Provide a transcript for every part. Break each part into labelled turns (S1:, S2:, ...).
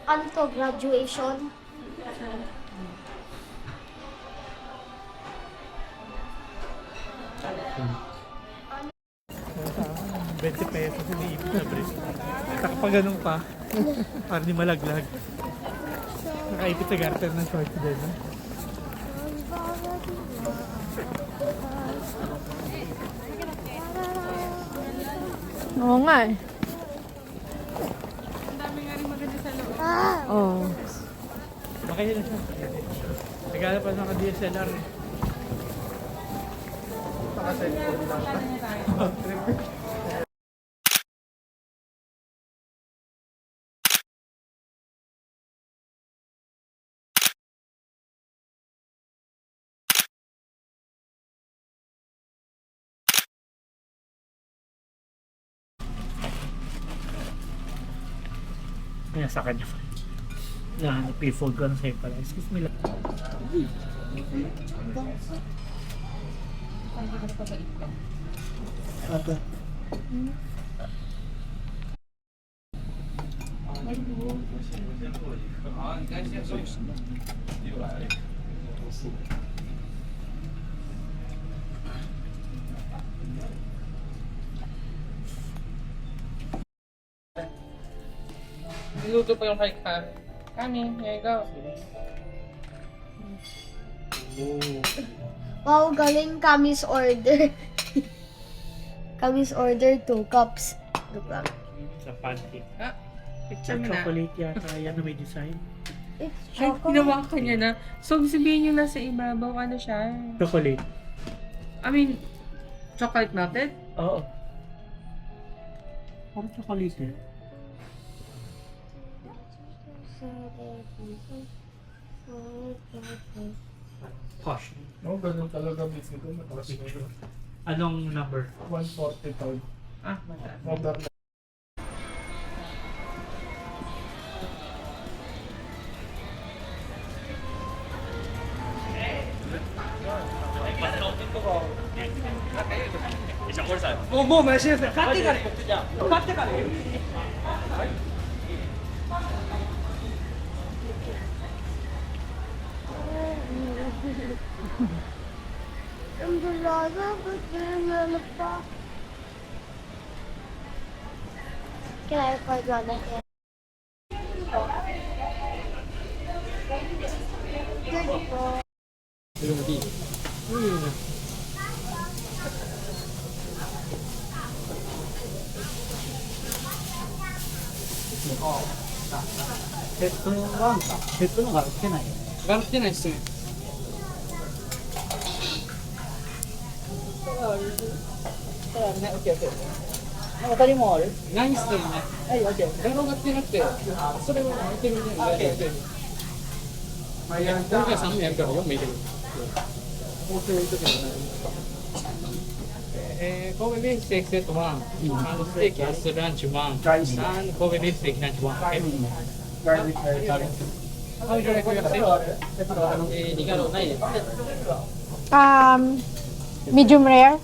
S1: Ano to? Graduation?
S2: 20 pesos iniipit na bris. Saka pa ganun pa. Para di malaglag. Nakaipit sa garter ng shorts din. No?
S3: Oo nga eh.
S4: Ang dami nga rin maganda sa loob.
S3: Oo.
S2: Makaya na siya. Nagala pa sa DSLR eh. Naka-cellphone lang. Kaya sa kanya pa. Nag-fold ko na sa'yo pala. Excuse me lang. Ate.
S4: Niluto pa yung kay Kami, here you go.
S1: Wow, galing. Kami's order. Kami's order 2 cups. Look lang.
S2: Sa pancake.
S4: Ah, picture mo na.
S2: Chocolate yata. Yan na may design.
S1: It's
S4: Ay,
S1: chocolate.
S4: ginawa ka niya na. So, sabihin nyo na sa ibabaw, ano siya?
S2: Chocolate.
S4: I mean, chocolate melted?
S2: Oo. Parang chocolate eh. Posh.
S5: No, ganun talaga busy ko. Mataas na yun.
S2: Anong number?
S5: 145.
S4: Ah, mataas.
S5: Modern.
S2: もう毎週買ってから買ってから
S1: Ang dalaga, ba't ganyan pa? Can I record one again? Good po.
S4: Kobe beef steak set 1、ハンドステーキアスランチ1、神戸ビーフステーキランチ1。
S5: Garlic hair.
S4: How would you like your steak? ニガロないです。
S3: Medium rare.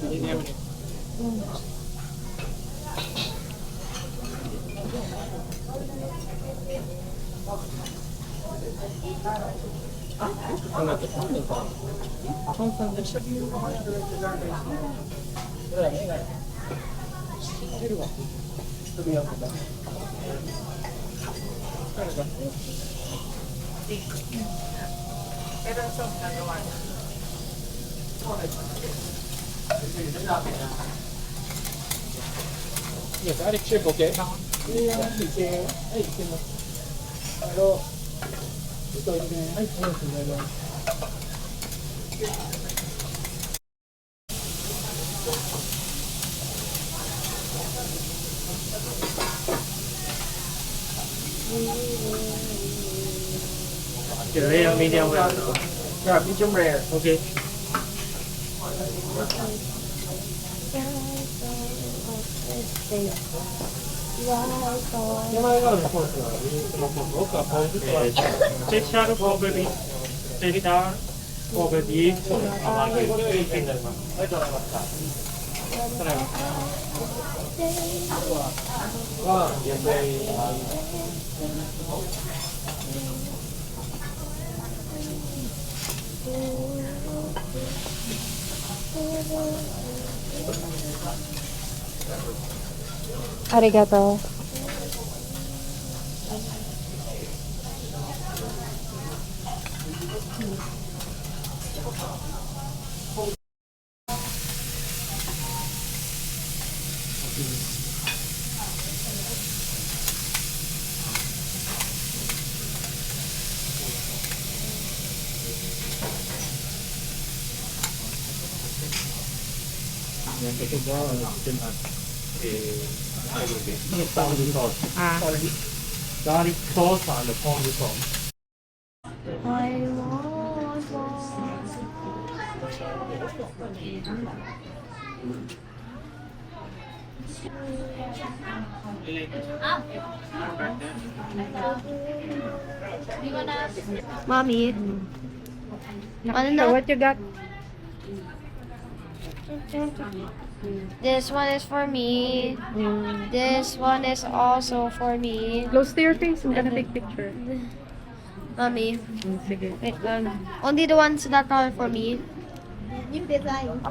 S4: Yes, garlic chip, okay?
S2: Rare, medium well.
S5: Yeah, medium rare.
S2: Okay. Special Kobe beef. Special Kobe beef.
S3: Arigato.
S4: Garlic sauce and the pond sauce.
S1: I want one. Mommy. Ano na?
S3: So what you got?
S1: This one is for me. This one is also for me.
S3: Close to your face. I'm gonna take picture.
S1: Mommy.
S3: Sige.
S1: Wait lang. Only the ones that are for me. Yung design.